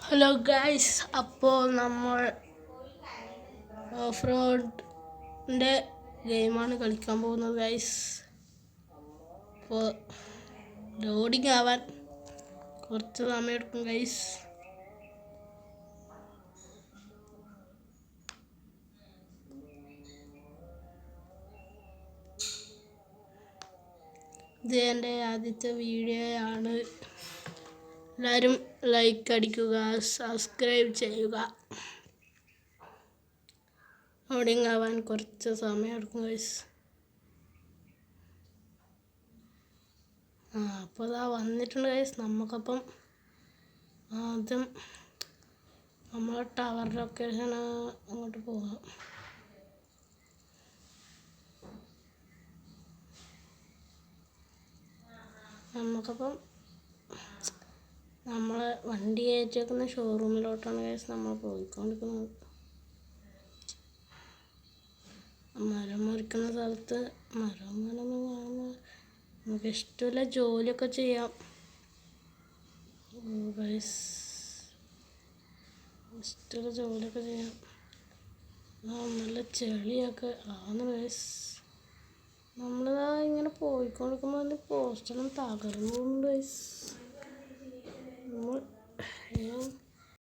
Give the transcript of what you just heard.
Hello guys, അപ്പോൾ നമ്മൾ of റോഡിൻ്റെ ഗെയിമാണ് കളിക്കാൻ പോകുന്നത് ഗൈസ്. അപ്പോൾ ലോഡിങ് ആവാൻ കുറച്ച് സമയം എടുക്കും ഗൈസ്. ഇത് എൻ്റെ ആദ്യത്തെ വീഡിയോ ആണ്. എല്ലാവരും ലൈക്ക് അടിക്കുക, സബ്സ്ക്രൈബ് ചെയ്യുക. ലോഡിങ് ആവാൻ കുറച്ച് സമയം എടുക്കും ഗൈസ്. അപ്പോൾ അതാ വന്നിട്ടുണ്ട് ഗൈസ്. നമുക്കപ്പം ആദ്യം നമ്മളെ ടവർ ലൊക്കേഷൻ അങ്ങോട്ട് പോകാം. നമുക്കപ്പം നമ്മളെ വണ്ടി കയറ്റിവെക്കുന്ന ഷോറൂമിലോട്ടാണ് ഗൈസ് നമ്മൾ പോയിക്കൊണ്ടിരിക്കുന്നത്. മരം മുറിക്കുന്ന സ്ഥലത്ത് മരം കാണുന്ന നമുക്ക് ഇഷ്ടമുള്ള ജോലിയൊക്കെ ചെയ്യാം ഗൈസ്. ഇഷ്ടമുള്ള ജോലിയൊക്കെ ചെയ്യാം. നല്ല ചെളിയൊക്കെ ആണ് ഗൈസ്. നമ്മളിതാ ഇങ്ങനെ പോയിക്കൊണ്ടിരിക്കുമ്പോൾ അതിൻ്റെ പോസ്റ്റെല്ലാം തകർന്നു പോകുന്നുണ്ട് ഗൈസ്. നമ്മൾ